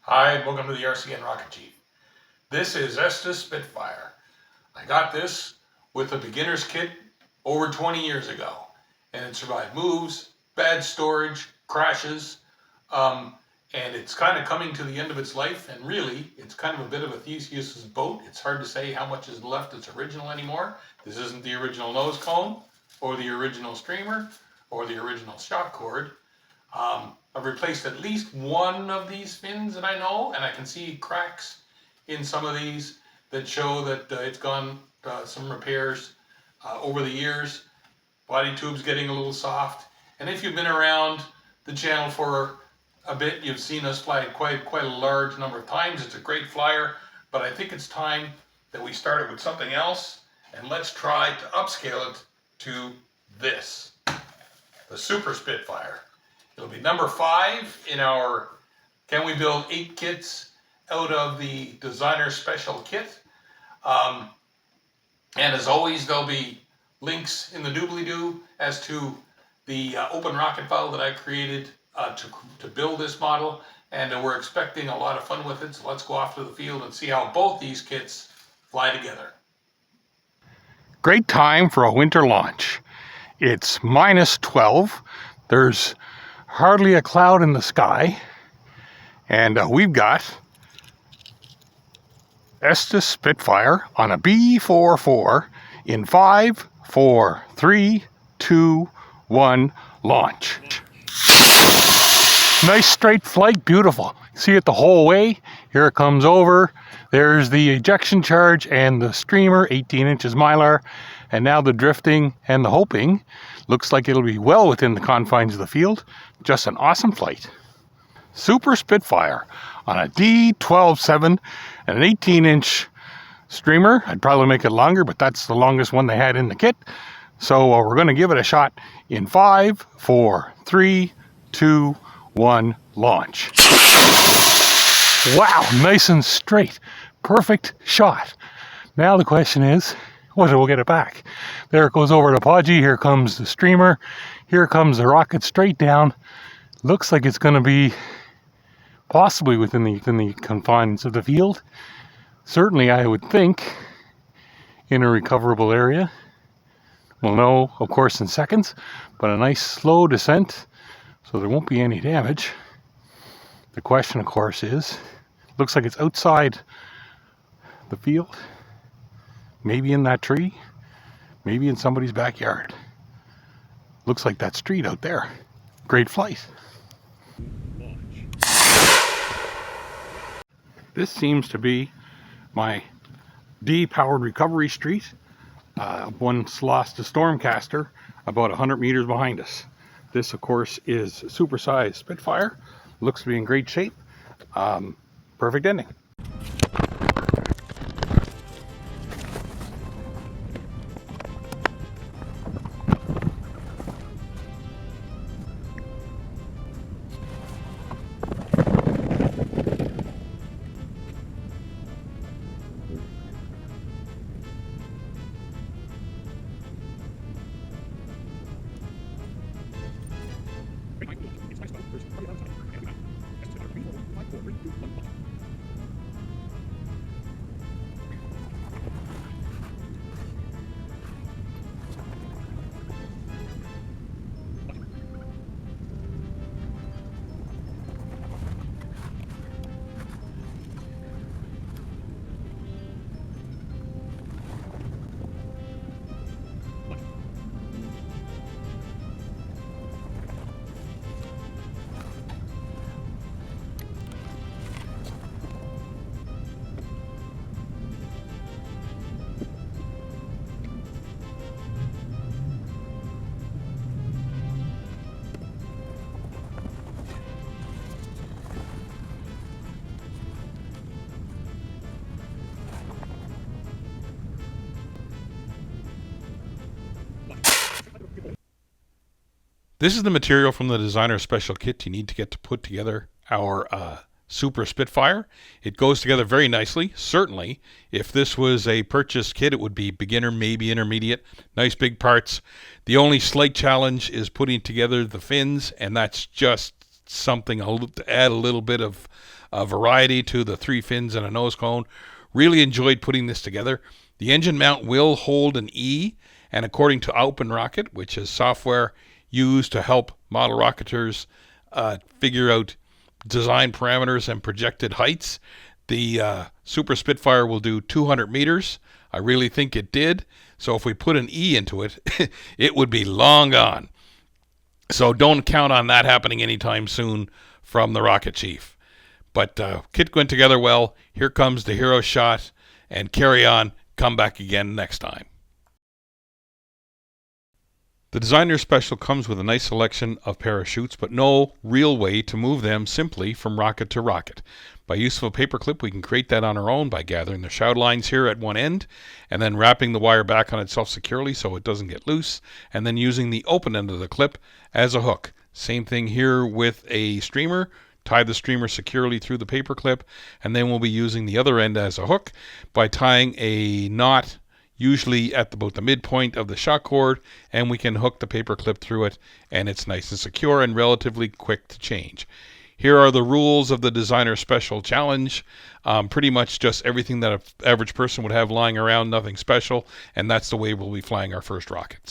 Hi, welcome to the RCN Rocket Chief. This is Estes Spitfire. I got this with a beginner's kit over 20 years ago, and it survived moves, bad storage, crashes, and it's kind of coming to the end of its life, and really, it's kind of a bit of a Theseus's boat. It's hard to say how much is left that's original anymore. This isn't the original nose cone, or the original streamer, or the original shock cord. I've replaced at least one of these fins that I know, and I can see cracks in some of these that show that it's gone some repairs over the years. Body tube's getting a little soft, and if you've been around the channel for a bit, you've seen us fly it quite a large number of times. It's a great flyer, but I think it's time that we started with something else, and let's try to upscale it to this, the Super Spitfire. It'll be number 5 in our Can We Build 8 kits out of the Designer Special kit. And as always, there'll be links in the doobly-doo as to the open rocket file that I created to build this model. And we're expecting a lot of fun with it, so let's go off to the field and see how both these kits fly together. Great time for a winter launch. It's minus 12. There's hardly a cloud in the sky, and we've got Estes Spitfire on a B44 in 5, 4, 3, 2, 1, launch. Nice straight flight, beautiful. See it the whole way. Here it comes over. There's the ejection charge and the streamer, 18 inches Mylar, and now the drifting and the hoping. Looks like it'll be well within the confines of the field. Just an awesome flight. Super Spitfire on a D12-7 and an 18-inch streamer. I'd probably make it longer, but that's the longest one they had in the kit. So we're going to give it a shot in 5, 4, 3, 2, 1, launch. Wow, nice and straight. Perfect shot. Now the question is, whether we'll get it back. There it goes over to Podgy. Here comes the streamer. Here comes the rocket straight down. Looks like it's going to be possibly within the confines of the field. Certainly, I would think, in a recoverable area. We'll know, of course, in seconds, but a nice slow descent, so there won't be any damage. The question, of course, is, looks like it's outside the field. Maybe in that tree, maybe in somebody's backyard. Looks like that street out there. Great flight. This seems to be my D-powered recovery street. Once lost a Stormcaster about 100 meters behind us. This, of course, is supersized Spitfire. Looks to be in great shape. Perfect ending. This is the material from the Designer Special kit you need to get to put together our Super Spitfire. It goes together very nicely. Certainly, if this was a purchased kit, it would be beginner, maybe intermediate. Nice big parts. The only slight challenge is putting together the fins, and that's just something to add a little bit of variety to the 3 fins and a nose cone. Really enjoyed putting this together. The engine mount will hold an E, and according to OpenRocket, which is software used to help model rocketers figure out design parameters and projected heights, the Super Spitfire will do 200 meters. I really think it did. So if we put an E into it, it would be long gone. So don't count on that happening anytime soon from the Rocket Chief. But kit went together well. Here comes the hero shot, and carry on. Come back again next time. The Designer Special comes with a nice selection of parachutes, but no real way to move them simply from rocket to rocket. By use of a paper clip, we can create that on our own by gathering the shroud lines here at one end and then wrapping the wire back on itself securely so it doesn't get loose, and then using the open end of the clip as a hook. Same thing here with a streamer. Tie the streamer securely through the paper clip, and then we'll be using the other end as a hook by tying a knot usually at about the midpoint of the shock cord, and we can hook the paper clip through it, and it's nice and secure and relatively quick to change. Here are the rules of the Designer Special Challenge. Pretty much just everything that an average person would have lying around, nothing special, and that's the way we'll be flying our first rockets.